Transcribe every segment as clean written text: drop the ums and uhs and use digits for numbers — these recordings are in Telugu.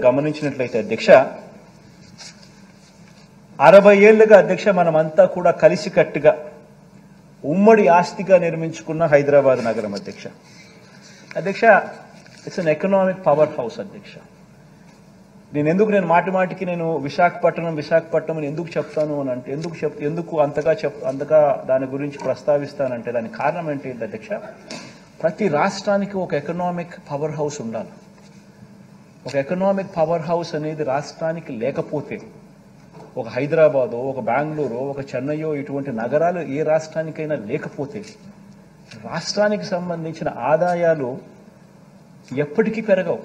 గమనించినట్లయితే అధ్యక్ష 60 ఏళ్లుగా అధ్యక్ష మనమంతా కూడా కలిసికట్టుగా ఉమ్మడి ఆస్తిగా నిర్మించుకున్న హైదరాబాద్ నగరం అధ్యక్ష. It's an economic power house అధ్యక్ష. నేను మాటిమాటికి విశాఖపట్నం అని ఎందుకు చెప్తాను అని అంటే ఎందుకు అంతగా దాని గురించి ప్రస్తావిస్తానంటే దానికి కారణం ఏంటి అధ్యక్ష, ప్రతి రాష్ట్రానికి ఒక ఎకనామిక్ పవర్ హౌస్ ఉండాలి. ఒక ఎకనామిక్ పవర్ హౌస్ అనేది రాష్ట్రానికి లేకపోతే ఒక హైదరాబాదో ఒక బెంగళూరు ఒక చెన్నైయో ఇటువంటి నగరాలు ఏ రాష్ట్రానికైనా లేకపోతే రాష్ట్రానికి సంబంధించిన ఆదాయాలు ఎప్పటికీ పెరగవు.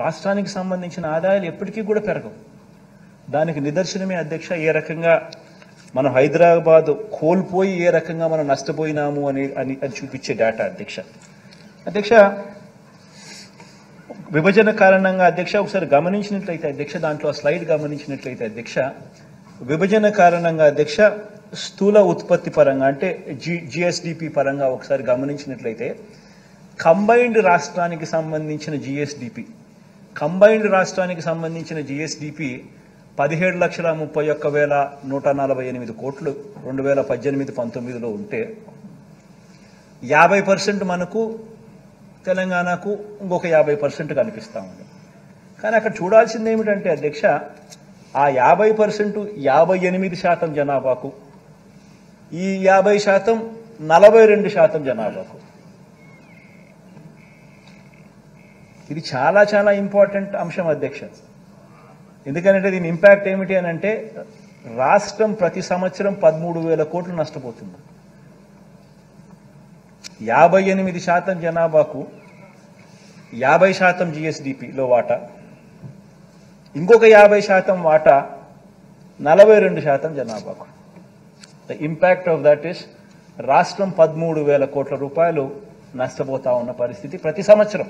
రాష్ట్రానికి సంబంధించిన ఆదాయాలు ఎప్పటికీ కూడా పెరగవు. దానికి నిదర్శనమే అధ్యక్ష ఏ రకంగా మనం హైదరాబాద్ కోల్పోయి ఏ రకంగా మనం నష్టపోయినాము అని చూపించే డేటా అధ్యక్ష. విభజన కారణంగా అధ్యక్ష ఒకసారి గమనించినట్లయితే అధ్యక్ష దాంట్లో స్లైడ్ గమనించినట్లయితే అధ్యక్ష విభజన కారణంగా అధ్యక్ష స్థూల ఉత్పత్తి పరంగా అంటే జిఎస్డిపి పరంగా ఒకసారి గమనించినట్లయితే కంబైన్డ్ రాష్ట్రానికి సంబంధించిన జిఎస్డిపి 17,31,148 కోట్లు 2018-19లో ఉంటే 50% మనకు తెలంగాణకు ఇంకొక 50% కనిపిస్తూ ఉంది. కానీ అక్కడ చూడాల్సింది ఏమిటంటే అధ్యక్ష ఆ 50% 58% జనాభాకు, ఈ 50% 42% జనాభాకు. ఇది చాలా చాలా ఇంపార్టెంట్ అంశం అధ్యక్ష. ఎందుకంటే దీని ఇంపాక్ట్ ఏమిటి అని అంటే రాష్ట్రం ప్రతి సంవత్సరం 13,000 కోట్లు నష్టపోతుంది. 58% జనాభాకు 50% జిఎస్డిపిలో వాటా, ఇంకొక 50% వాటా 42% జనాభాకు. The impact of that is రాష్ట్రం 13,000 కోట్ల రూపాయలు నష్టపోతా ఉన్న పరిస్థితి ప్రతి సంవత్సరం.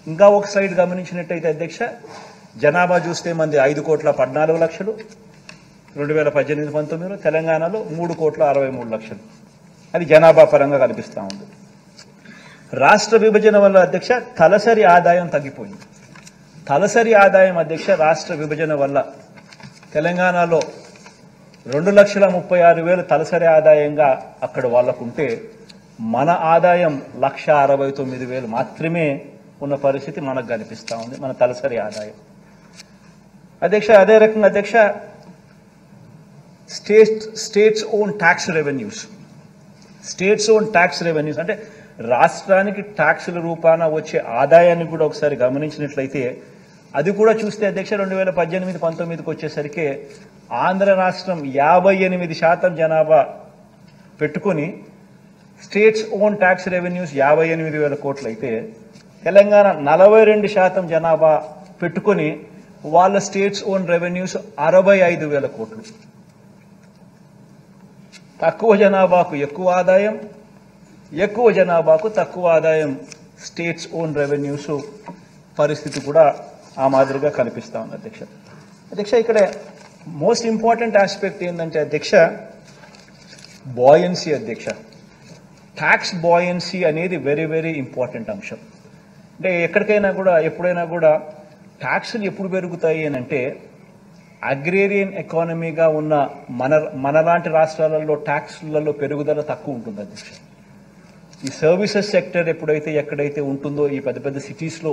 ఇంకా ఒక సైడ్ గమనించినట్టయితే అధ్యక్ష జనాభా చూస్తే మంది 5,14,00,000 2018-19లో, తెలంగాణలో 3,63,00,000. అది జనాభా పరంగా కనిపిస్తూ ఉంది. రాష్ట్ర విభజన వల్ల అధ్యక్ష తలసరి ఆదాయం తగ్గిపోయింది. తలసరి ఆదాయం అధ్యక్ష రాష్ట్ర విభజన వల్ల తెలంగాణలో 2,36,000 తలసరి ఆదాయంగా అక్కడ వాళ్ళకుంటే మన ఆదాయం 1,69,000 మాత్రమే ఉన్న పరిస్థితి మనకు కనిపిస్తూ ఉంది, మన తలసరి ఆదాయం అధ్యక్ష. అదే రకంగా అధ్యక్ష స్టేట్స్ ఓన్ ట్యాక్స్ రెవెన్యూస్ అంటే రాష్ట్రానికి ట్యాక్సుల రూపాన వచ్చే ఆదాయాన్ని కూడా ఒకసారి గమనించినట్లయితే అది కూడా చూస్తే అధ్యక్ష 2018-19కి వచ్చేసరికి ఆంధ్ర రాష్ట్రం 58% జనాభా పెట్టుకొని స్టేట్స్ ఓన్ ట్యాక్స్ రెవెన్యూస్ 58,000 కోట్లు అయితే తెలంగాణ 42% జనాభా పెట్టుకొని వాళ్ళ స్టేట్స్ ఓన్ రెవెన్యూస్ 65,000 కోట్లు. తక్కువ జనాభాకు ఎక్కువ ఆదాయం, ఎక్కువ జనాభాకు తక్కువ ఆదాయం స్టేట్స్ ఓన్ రెవెన్యూస్ పరిస్థితి కూడా ఆ మాదిరిగా కనిపిస్తూ ఉంది అధ్యక్ష. ఇక్కడ మోస్ట్ ఇంపార్టెంట్ ఆస్పెక్ట్ ఏంటంటే అధ్యక్ష బాయన్సీ అధ్యక్ష. ట్యాక్స్ బాయన్సీ అనేది వెరీ వెరీ ఇంపార్టెంట్ అంశం. అంటే ఎప్పుడైనా కూడా ట్యాక్సులు ఎప్పుడు పెరుగుతాయి అని అంటే అగ్రేరియన్ ఎకానమీగా ఉన్న మనలాంటి రాష్ట్రాలలో ట్యాక్సులలో పెరుగుదల తక్కువ ఉంటుంది అధ్యక్ష. ఈ సర్వీసెస్ సెక్టర్ ఎక్కడైతే ఉంటుందో ఈ పెద్ద పెద్ద సిటీస్లో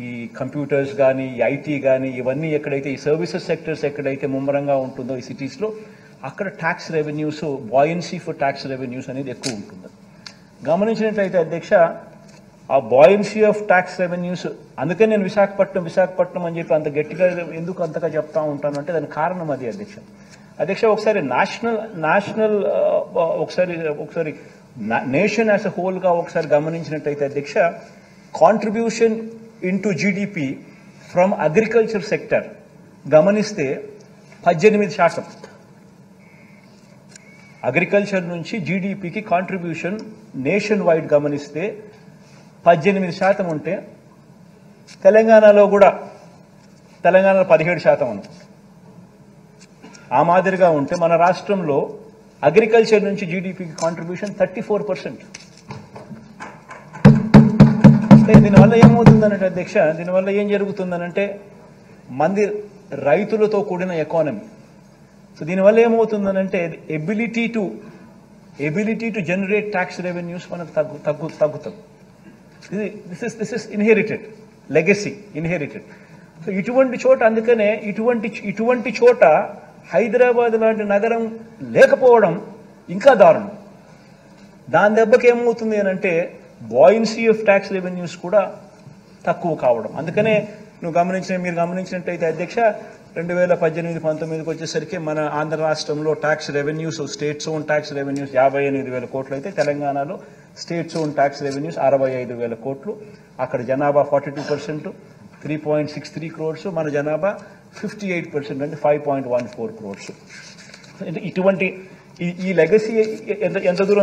ఈ కంప్యూటర్స్ కానీ ఈ ఐటీ కానీ ఇవన్నీ ఈ సర్వీసెస్ సెక్టర్స్ ఎక్కడైతే ముమ్మరంగా ఉంటుందో ఈ సిటీస్లో అక్కడ tax revenues buoyancy for tax revenues అనేది ఎక్కువ ఉంటుంది. గమనించినట్లయితే అధ్యక్ష ఆ బాయన్సీ ఆఫ్ ట్యాక్స్ రెవెన్యూస్, అందుకని నేను విశాఖపట్నం అని చెప్పి అంత గట్టిగా ఎందుకు అంతగా చెప్తా ఉంటాను అంటే దానికి కారణం అది అధ్యక్ష. ఒకసారి నేషనల్ ఒకసారి నేషన్ యాజ్ అ హోల్గా ఒకసారి గమనించినట్టయితే అధ్యక్ష contribution into GDP from agriculture sector గమనిస్తే 18%. అగ్రికల్చర్ నుంచి జీడిపికి కాంట్రిబ్యూషన్ నేషన్ వైడ్ గమనిస్తే 18% ఉంటే తెలంగాణలో 17% ఉంది. ఆ మాదిరిగా ఉంటే మన రాష్ట్రంలో అగ్రికల్చర్ నుంచి జీడిపికి కాంట్రిబ్యూషన్ 34%. అంటే దీనివల్ల ఏమవుతుందనంటే అధ్యక్ష, దీనివల్ల ఏం జరుగుతుందనంటే మంది రైతులతో కూడిన ఎకానమీ. సో దీనివల్ల ఏమవుతుందనంటే ability to generate tax revenues మనకు తగ్గుతాం. This is inherited legacy, inherited. So ఇటువంటి చోట, అందుకనే ఇటువంటి చోట హైదరాబాద్ లాంటి నగరం లేకపోవడం ఇంకా దారుణం. దాని దెబ్బకి ఏమవుతుంది అని అంటే బాయిన్సీ ఆఫ్ ట్యాక్స్ రెవెన్యూస్ కూడా తక్కువ కావడం. అందుకనే మీరు గమనించినట్టయితే అధ్యక్ష, 2018-19 వచ్చేసరికి మన ఆంధ్ర రాష్ట్రంలో tax revenues, states own tax revenues 58,000 కోట్లు అయితే తెలంగాణలో స్టేట్స్ ఓన్ ట్యాక్స్ రెవెన్యూస్ 65,000 కోట్లు. అక్కడ జనాభా 42%, 3.63 crores. మన జనాభా 58% అంటే 5.14 crores. ఇటువంటి ఈ లెగసీ ఎంత దూరం